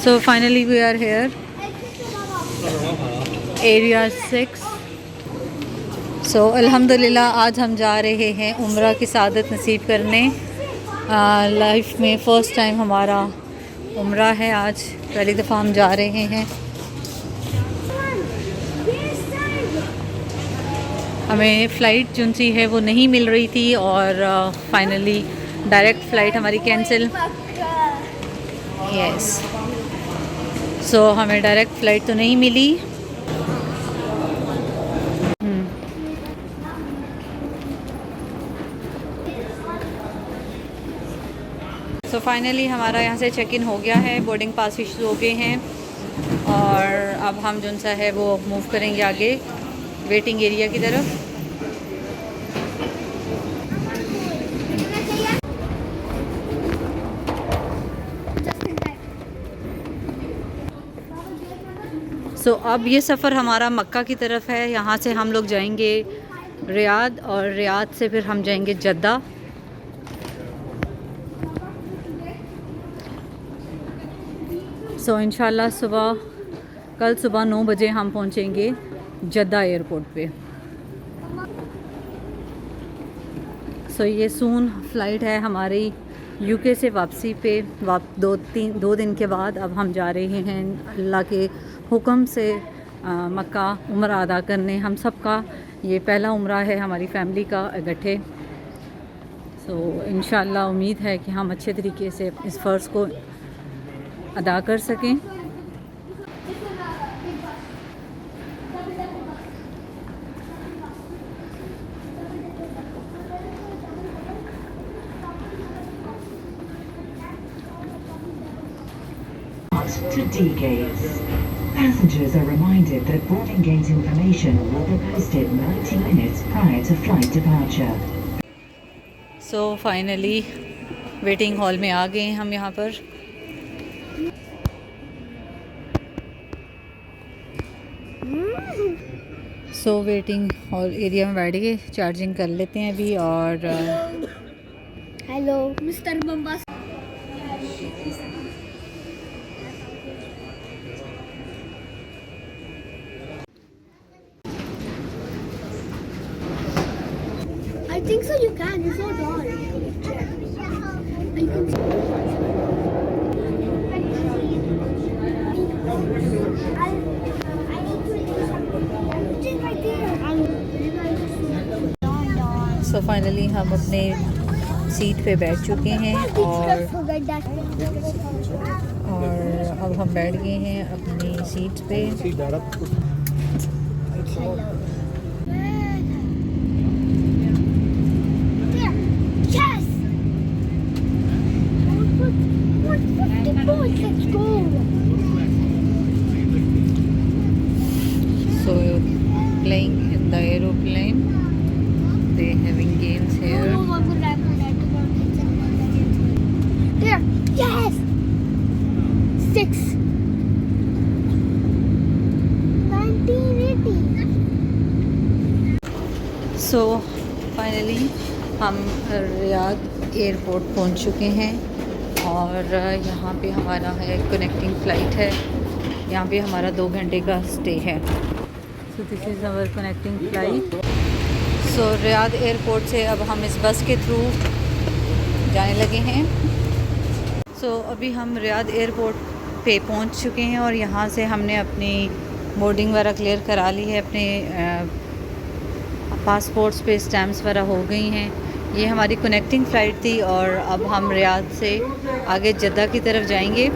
So finally we are here, Area 6. So अल्हम्दुलिल्लाह आज हम जा रहे हैं उम्रा की सादत नसीब करने। लाइफ में फ़र्स्ट टाइम हमारा उम्रा है, आज पहली दफ़ा हम जा रहे हैं। हमें फ़्लाइट जो सी है वो नहीं मिल रही थी और फाइनली डायरेक्ट फ़्लाइट हमारी कैंसिल। यस, सो हमें डायरेक्ट फ़्लाइट तो नहीं मिली। सो फाइनली हमारा यहाँ से चेक इन हो गया है, बोर्डिंग पास इशू हो गए हैं और अब हम जो सा है वो मूव करेंगे आगे वेटिंग एरिया की तरफ। सो अब ये सफ़र हमारा मक्का की तरफ है। यहाँ से हम लोग जाएंगे रियाद और रियाद से फिर हम जाएंगे जद्दा। सो इंशाल्लाह कल सुबह 9 बजे हम पहुँचेंगे जद्दा एयरपोर्ट पे। सो ये सून फ़्लाइट है हमारी यूके से वापसी पे। 2 दिन के बाद अब हम जा रहे हैं अल्लाह के हुक्म से मक्का उम्रा अदा करने। हम सब का ये पहला उम्रा है हमारी फ़ैमिली का इकट्ठे। सो इंशाल्लाह उम्मीद है कि हम अच्छे तरीके से इस फ़र्ज़ को अदा कर सकें। To D gates. Passengers are reminded that boarding gate information will be posted 90 minutes prior to flight departure. So finally waiting hall में आ गए हैं हम यहाँ पर। सो वेटिंग हॉल एरिया में बैठ गए, चार्जिंग कर लेते हैं अभी। और हेलो मिस्टर बम्बा। I think so you can. It's not all. You can so finally हम अपने सीट पे बैठ चुके हैं और अब हम बैठ गए हैं अपनी सीट पे। Let's go. So playing in the aeroplane, they having games here. There. Yes. 6. 1980. So finally हम रियाद एयरपोर्ट पहुंच चुके हैं और यहाँ पे हमारा है कनेक्टिंग फ़्लाइट है। यहाँ पे हमारा 2 घंटे का स्टे है। So this is our connecting flight. So Riyadh airport से अब हम इस बस के थ्रू जाने लगे हैं। सो अभी हम रियाद एयरपोर्ट पे पहुँच चुके हैं और यहाँ से हमने अपनी बोर्डिंग वगैरह क्लियर करा ली है। अपने पासपोर्ट्स पे स्टैम्प्स वगैरह हो गई हैं। ये हमारी कनेक्टिंग फ़्लाइट थी और अब हम रियाद से आगे जद्दा की तरफ जाएंगे।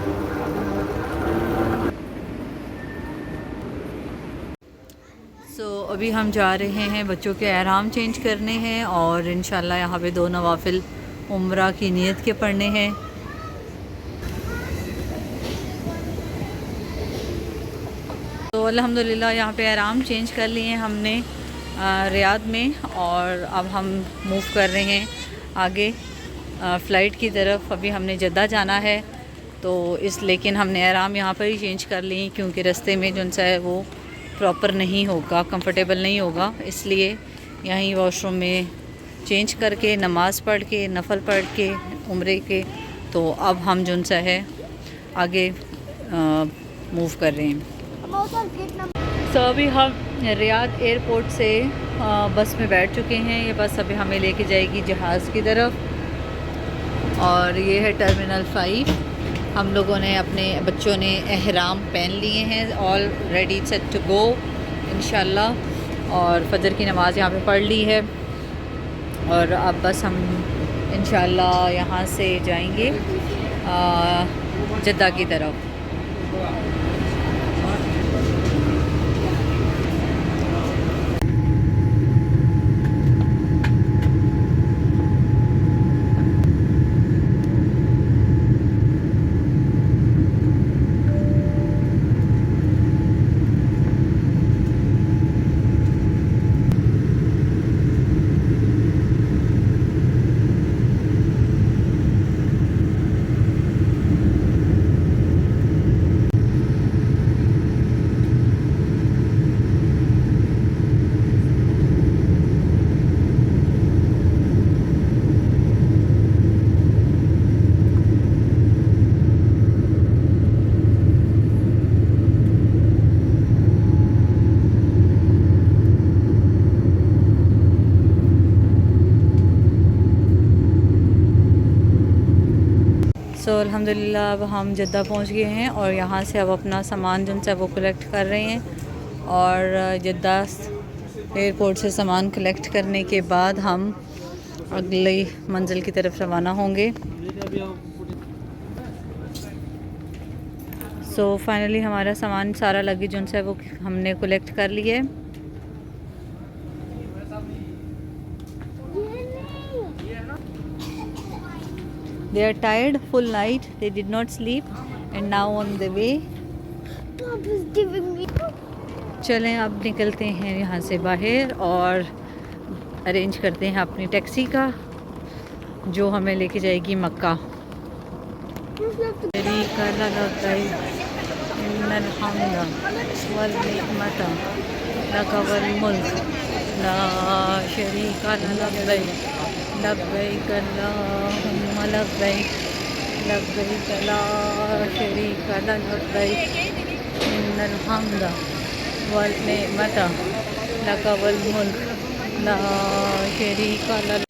सो अभी हम जा रहे हैं बच्चों के एहराम चेंज करने हैं और इंशाल्लाह यहाँ पे 2 नवाफिल उम्रा की नीयत के पढ़ने हैं। तो अल्हम्दुलिल्लाह यहाँ पे एहराम चेंज कर लिए हैं हमने रियाद में और अब हम मूव कर रहे हैं आगे फ़्लाइट की तरफ। अभी हमने जद्दा जाना है तो लेकिन हमने एहराम यहाँ पर ही चेंज कर ली क्योंकि रास्ते में जो सा है वो प्रॉपर नहीं होगा, कंफर्टेबल नहीं होगा, इसलिए यहीं वॉशरूम में चेंज करके नमाज़ पढ़ के नफल पढ़ के उम्रे के तो अब हम जो सा है आगे मूव कर रहे हैं। I'm also gate number. सो अभी हम रियाद एयरपोर्ट से बस में बैठ चुके हैं। ये बस अभी हमें लेके जाएगी जहाज़ की तरफ और ये है टर्मिनल 5। हम लोगों ने अपने बच्चों ने एहराम पहन लिए हैं, all ready set to go इंशाल्लाह। और फजर की नमाज़ यहाँ पे पढ़ ली है और अब बस हम इंशाल्लाह यहाँ से जाएंगे जद्दा की तरफ। सो अल्हम्दुलिल्लाह अब हम जद्दा पहुंच गए हैं और यहाँ से अब अपना सामान जो है वो कलेक्ट कर रहे हैं। और जद्दा एयरपोर्ट से सामान कलेक्ट करने के बाद हम अगली मंजिल की तरफ रवाना होंगे। सो फाइनली हमारा सामान सारा लगेज जो है वो हमने कलेक्ट कर लिया है। They are tired, full night. They did not sleep, and now on the way. Papa's giving me. चलें अब निकलते हैं यहाँ से बाहर और अरेंज करते हैं अपनी टैक्सी का जो हमें लेके जाएगी मक्का। लब्बैक अल्लाहुम्मा लब्बैक लब्बैक ला शरीका लक लब्बैक इन्नल हम्दा वल निअमता लक वल मुल्क ला शरीका लक।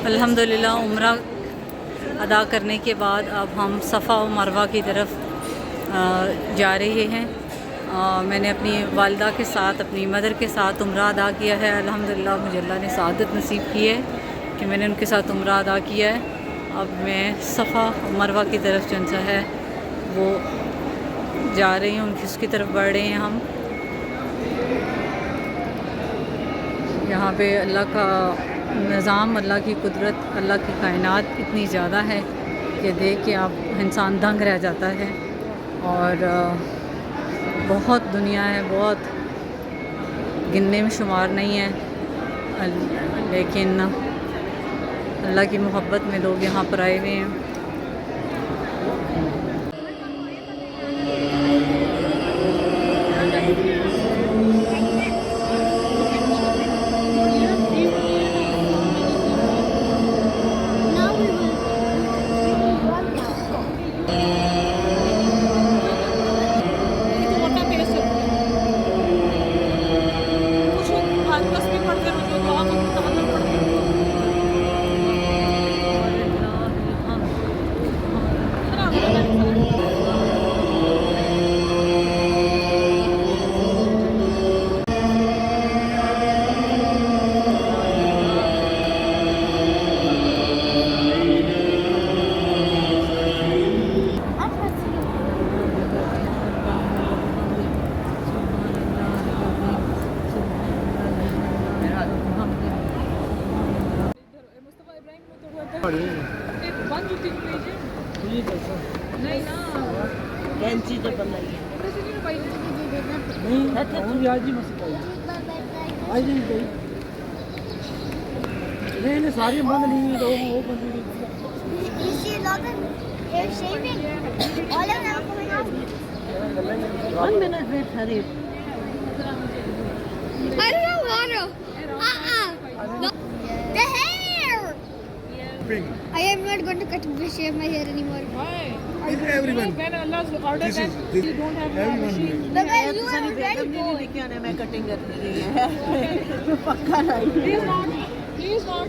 अल्हम्दुलिल्लाह उम्रा अदा करने के बाद अब हम सफ़ा और मरवा की तरफ जा रहे हैं। मैंने अपनी वालिदा के साथ, अपनी मदर के साथ उम्रा अदा किया है। अल्हम्दुलिल्लाह मुझे अल्लाह ने सआदत नसीब की है कि मैंने उनके साथ उम्रा अदा किया है। अब मैं सफ़ा और मरवा की तरफ जो है वो जा रही हूँ, उसकी तरफ बढ़ रहे हैं हम। यहाँ पे अल्लाह का निज़ाम, अल्लाह की कुदरत, अल्लाह की कायनात इतनी ज़्यादा है कि देख के आप इंसान दंग रह जाता है। और बहुत दुनिया है, बहुत गिनने में शुमार नहीं है, लेकिन अल्लाह की मोहब्बत में लोग यहाँ पर आए हुए हैं। नहीं सारी बंद नहीं, वो बंद नहीं। You see a lot of hair shaving. All of them are coming out. 1 minute, wait, hurry. I don't know water. No. The hair. I am not going to shave my hair anymore. Everyone. When Allah's order This that is this. you don't have Everyone machine. will. But you are already bored. मैं cutting कर रही है पक्का नहीं Please not.